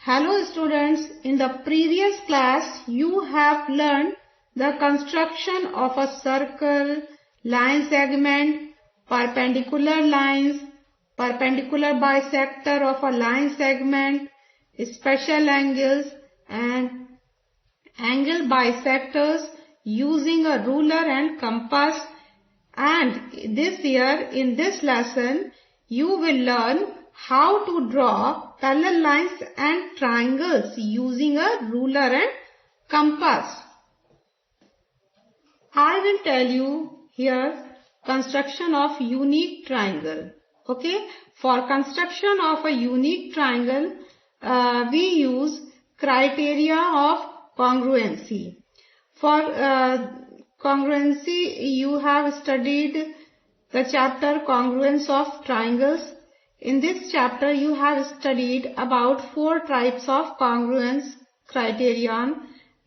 Hello students, in the previous class you have learned the construction of a circle, line segment, perpendicular lines, perpendicular bisector of a line segment, special angles and angle bisectors using a ruler and compass. And this year in this lesson you will learn how to draw parallel lines and triangles using a ruler and compass. I will tell you here construction of unique triangle. Okay, for construction of a unique triangle we use criteria of congruency. For congruency you have studied the chapter congruence of triangles. In this chapter you have studied about 4 types of congruence criterion: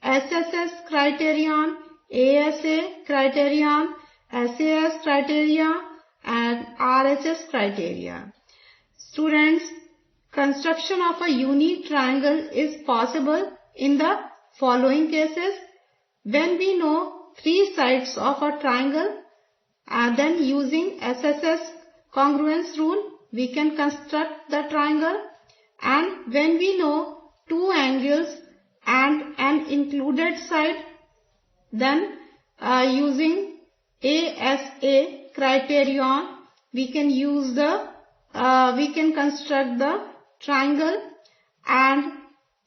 SSS criterion, ASA criterion, SAS criteria and RHS criteria. Students, construction of a unique triangle is possible in the following cases: when we know 3 sides of a triangle, then using SSS congruence rule we can construct the triangle, and when we know 2 angles and an included side, then using ASA criterion we can construct the triangle. And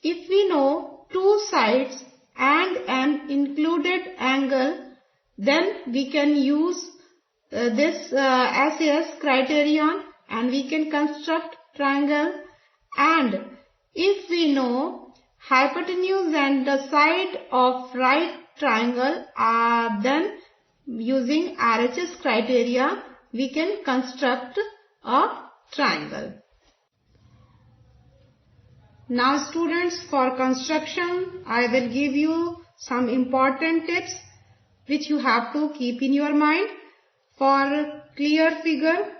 if we know 2 sides and an included angle, then we can use this SAS criterion and we can construct triangle. And if we know hypotenuse and the side of right triangle, then using RHS criteria we can construct a triangle. Now students, for construction I will give you some important tips which you have to keep in your mind for clear figure.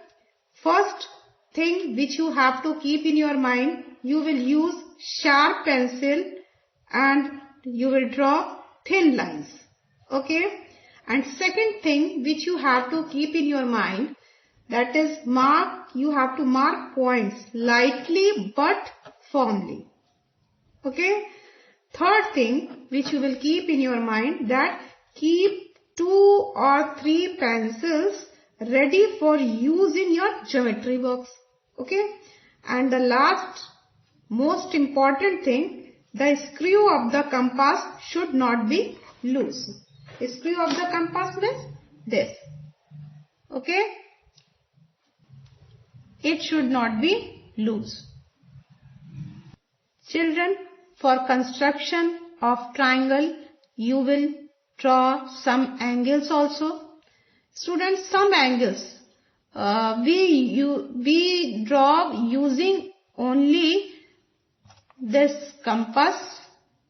First thing which you have to keep in your mind, you will use sharp pencil and you will draw thin lines. Okay. And second thing which you have to keep in your mind, that is you have to mark points lightly but firmly. Okay. Third thing which you will keep in your mind, that keep 2 or 3 pencils ready for use in your geometry box. Okay. And the last most important thing, the screw of the compass should not be loose. The screw of the compass means this. Okay. It should not be loose. Children, for construction of triangle you will draw some angles also. Students, some angles we draw using only this compass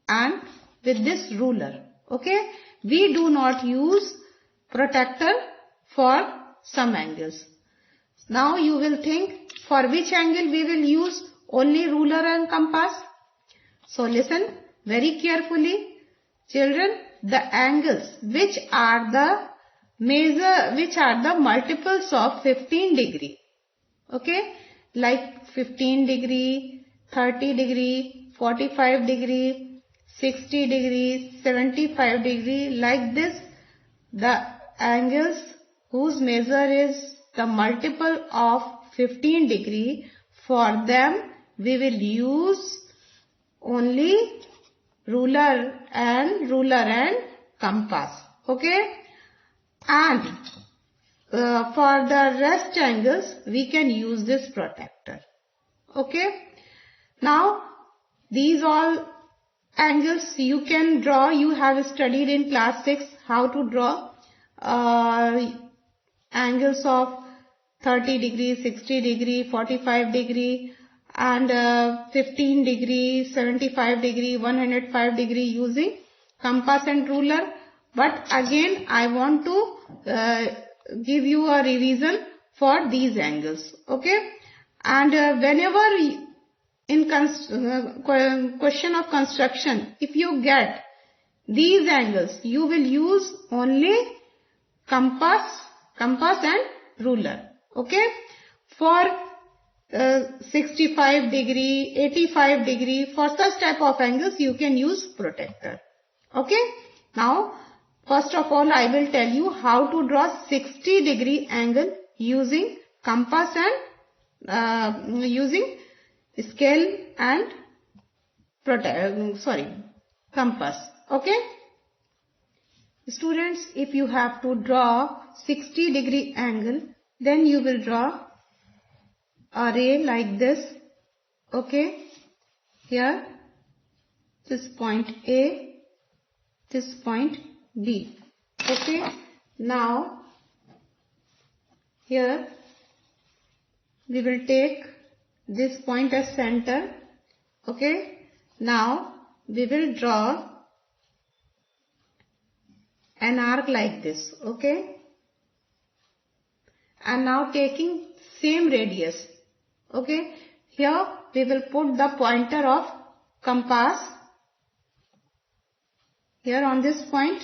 and with this ruler. Okay, we do not use protractor for some angles. Now you will think, for which angle we will use only ruler and compass? So listen very carefully. Children, the angles which are the multiples of 15 degree. Okay, like 15 degree, 30 degree, 45 degree, 60 degree, 75 degree, like this. The angles whose measure is the multiple of 15 degree, for them we will use only ruler and compass. Okay. And for the rest angles we can use this protractor. Okay. Now these all angles you can draw. You have studied in class 6 how to draw angles of 30 degree, 60 degree, 45 degree and 15 degree, 75 degree, 105 degree using compass and ruler. But again I want to give you a revision for these angles. Okay. And whenever in question of construction, if you get these angles, you will use only compass and ruler. Okay. For 65 degree, 85 degree, for such type of angles you can use protractor. Okay. Now, first of all, I will tell you how to draw 60 degree angle using compass and using scale and compass. Okay. Students, if you have to draw 60 degree angle, then you will draw a ray like this. Okay. Here, this point A, this point B. Okay. Now, here we will take this point as center. Okay. Now, we will draw an arc like this. Okay. And now taking same radius. Okay. Here we will put the pointer of compass here on this point,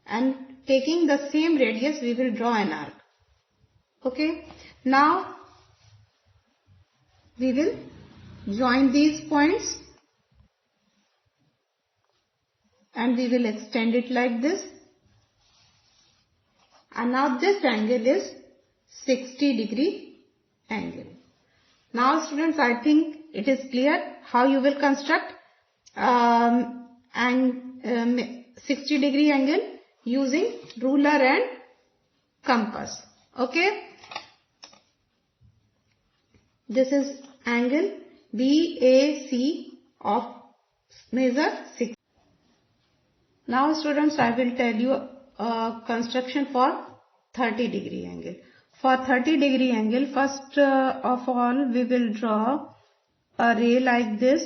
and taking the same radius we will draw an arc. Okay. Now we will join these points and we will extend it like this. And now this angle is 60 degree angle. Now students, I think it is clear how you will construct 60 degree angle using ruler and compass. Okay. This is angle BAC of measure 60. Now students, I will tell you construction for 30 degree angle. For 30 degree angle, first of all we will draw a ray like this,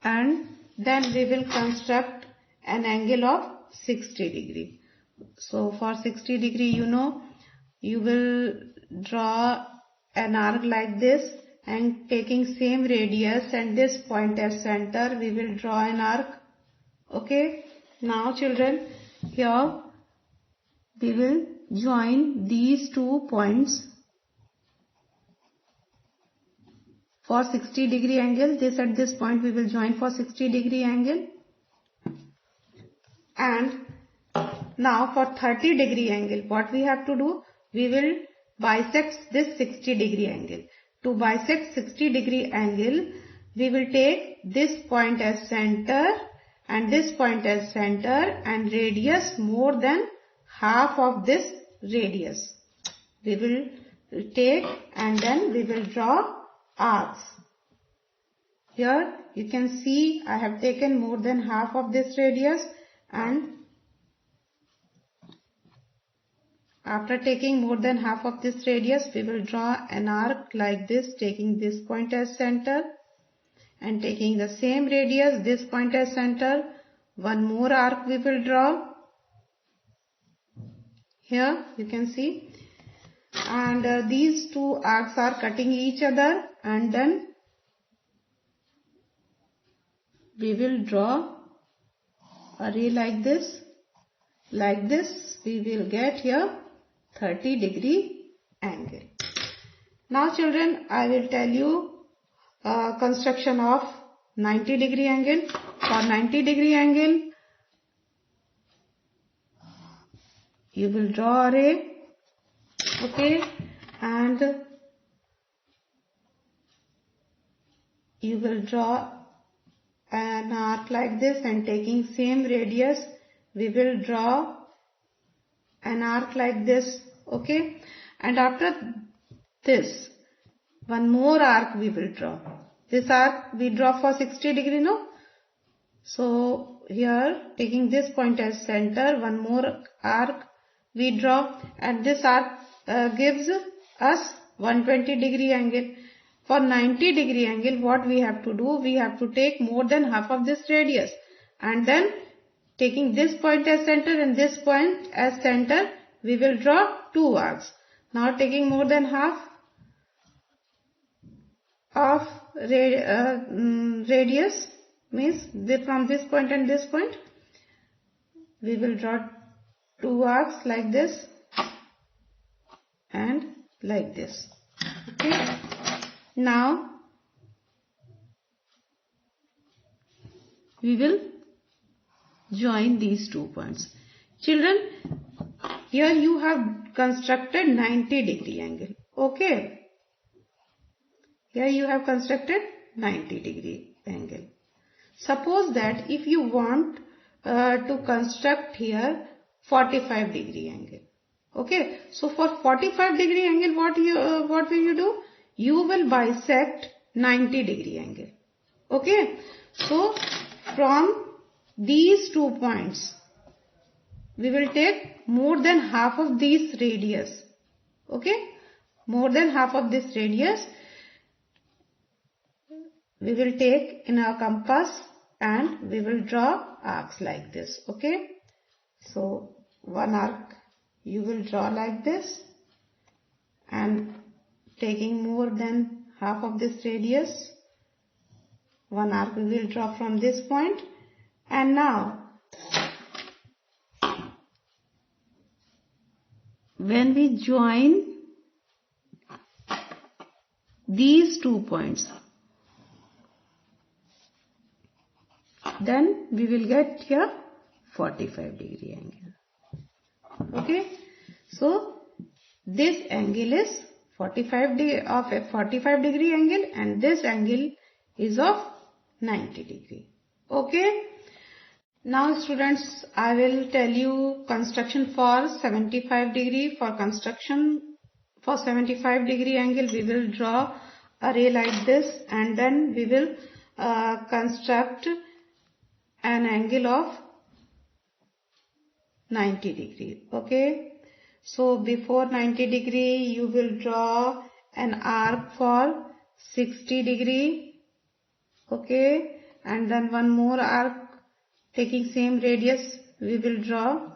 and then we will construct an angle of 60 degree. So for 60 degree, you will draw an arc like this, and taking same radius and this point as center, we will draw an arc. Okay. Now children, here we will join these two points for 60 degree angle. This at this point we will join for 60 degree angle. And now for 30 degree angle, what we have to do? We will bisect this 60 degree angle. To bisect 60 degree angle, we will take this point as center and this point as center, and radius more than half of this radius we will take, and then we will draw arcs. Here you can see I have taken more than half of this radius, and after taking more than half of this radius, we will draw an arc like this, taking this point as center and taking the same radius, this point as center. One more arc we will draw. Here you can see, and these two arcs are cutting each other, and then we will draw a ray like this. Like this we will get here 30 degree angle. Now children, I will tell you construction of 90 degree angle. For 90 degree angle, you will draw a ray. Okay. And you will draw an arc like this, and taking same radius, we will draw an arc like this. Okay. And after this, one more arc we will draw. This arc we draw for 60 degree, no? So here, taking this point as center, one more arc we draw, and this arc gives us 120 degree angle. For 90 degree angle, what we have to do? We have to take more than half of this radius, and then taking this point as center and this point as center, we will draw two arcs. Now taking more than half of radius, means from this point and this point. We will draw two arcs like this and like this. Okay. Now we will join these 2 points. Children, here you have constructed 90-degree angle. Okay. Here you have constructed 90-degree angle. Suppose that if you want to construct here 45-degree angle. Okay. So for 45-degree angle, what will you do? You will bisect 90-degree angle. Okay. So from these 2 points, we will take more than half of this radius. Okay. More than half of this radius we will take in our compass and we will draw arcs like this. Okay. So one arc you will draw like this, and taking more than half of this radius, one arc we will draw from this point. And now when we join these 2 points, then we will get here 45-degree angle. Okay. So this angle is 45-degree angle, and this angle is of 90-degree. Okay. Now students, I will tell you construction for 75-degree. For construction for 75-degree angle, we will draw a ray like this, and then we will construct an angle of 90-degree. Okay. So before 90-degree, you will draw an arc for 60-degree. Okay. And then one more arc taking same radius we will draw,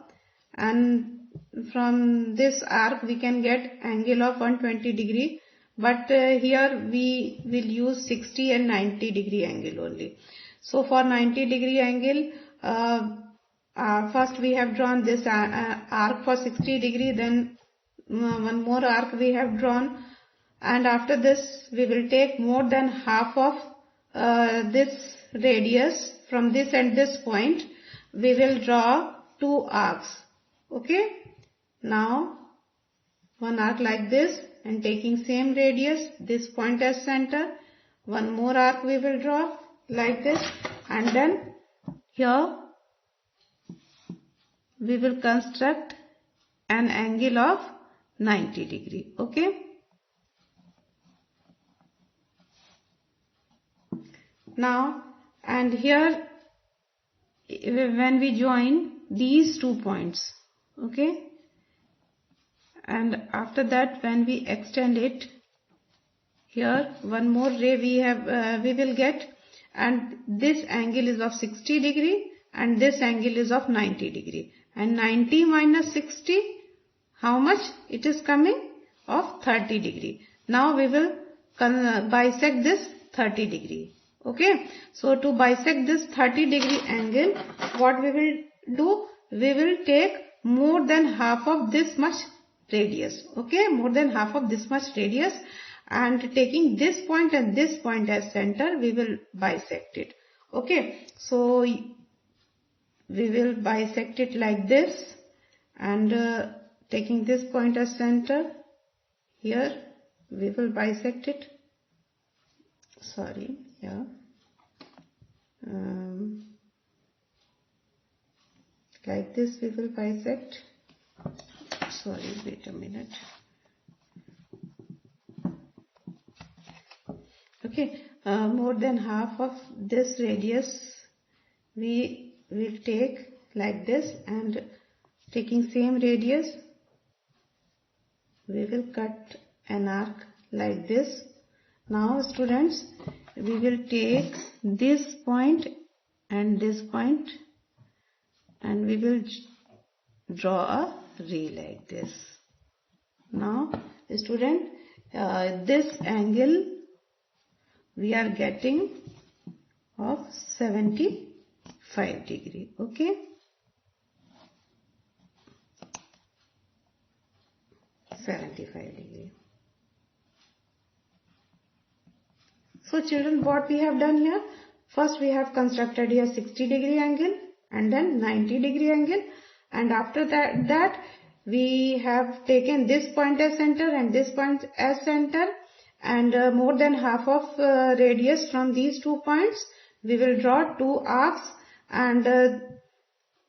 and from this arc we can get angle of 120-degree, but here we will use 60 and 90-degree angle only. So for 90-degree angle, first we have drawn this arc for 60-degree, then one more arc we have drawn, and after this we will take more than half of this radius. From this and this point, we will draw two arcs. Okay. Now, one arc like this, and taking same radius, this point as center. One more arc we will draw like this, and then here we will construct an angle of 90-degree. Okay. Now, and here when we join these 2 points, okay, and after that when we extend it, here one more ray we will get, and this angle is of 60-degree and this angle is of 90-degree, and 90 minus 60, how much it is coming? Of 30-degree. Now we will bisect this 30-degree. Okay. So to bisect this 30-degree angle, what we will do? We will take more than half of this much radius. Okay. More than half of this much radius, and taking this point and this point as center, we will bisect it. Okay. So we will bisect it like this, and taking this point as center, here we will bisect it. Sorry. Yeah. Like this we will bisect. Sorry, wait a minute. Okay, more than half of this radius we will take like this, and taking same radius we will cut an arc like this. Now students, we will take this point and this point, and we will draw a ray like this. Now student, this angle we are getting of 75 degree. Okay. 75 degree. So children, what we have done here? First we have constructed here 60 degree angle and then 90 degree angle, and after that we have taken this point as center and this point as center, and more than half of radius from these 2 points. We will draw 2 arcs, and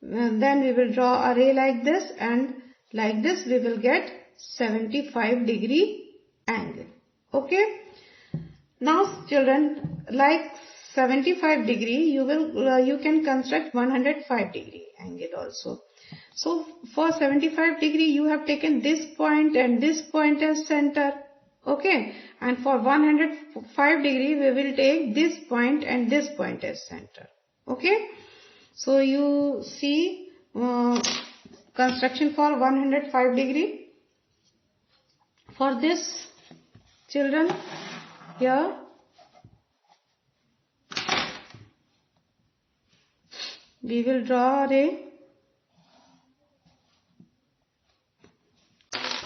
then we will draw a ray like this, and like this we will get 75 degree angle. Okay. Now children, like 75 degree, you can construct 105 degree angle also. So for 75 degree you have taken this point and this point as center. Okay. And for 105 degree we will take this point and this point as center. Okay. So you see construction for 105 degree. For this children, here we will draw a ray.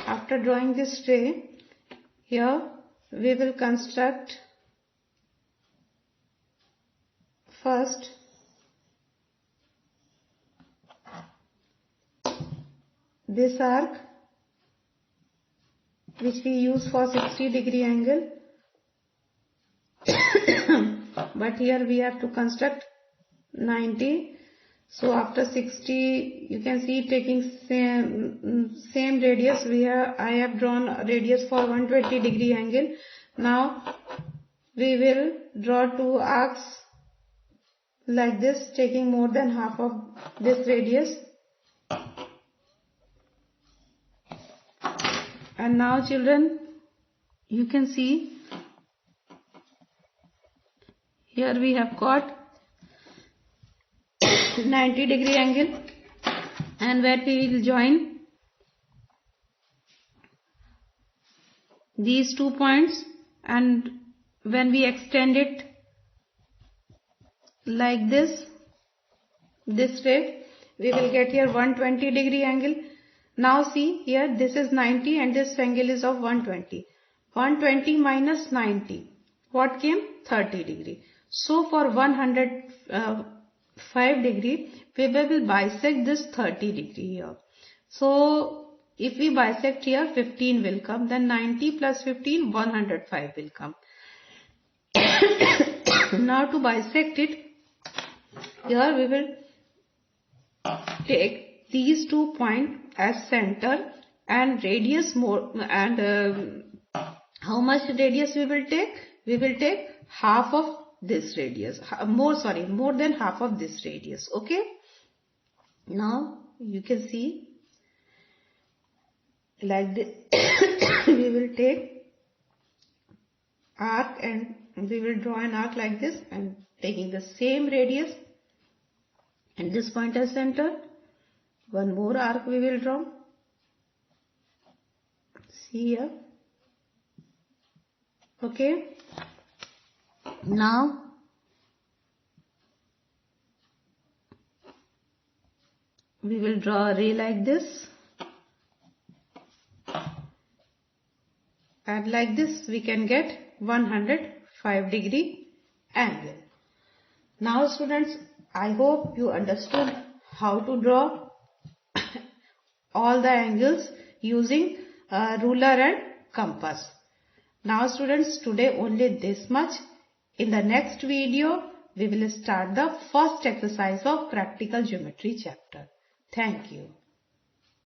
After drawing this ray, here we will construct first this arc, which we use for 60 degree angle. But here we have to construct 90. So after 60, you can see taking same radius. I have drawn a radius for 120 degree angle. Now we will draw 2 arcs like this, taking more than half of this radius. And now children, you can see here we have got 90 degree angle, and where we will join these 2 points, and when we extend it like this way, we will get here 120 degree angle. Now see here, this is 90 and this angle is of 120. 120 minus 90, what came? 30 degree. So for 105 degree, we will bisect this 30 degree here. So if we bisect here, 15 will come. Then 90 plus 15, 105 will come. Now to bisect it, here we will take these 2 points as center and radius more, and how much radius we will take? We will take half of this radius, more than half of this radius. Okay. Now you can see like this. We will take arc and we will draw an arc like this, and taking the same radius and this point as center. One more arc we will draw. See here. Okay. Now we will draw a ray like this, and like this we can get 105 degree angle. Now students, I hope you understood how to draw all the angles using a ruler and compass. Now students, today only this much. In the next video, we will start the first exercise of practical geometry chapter. Thank you.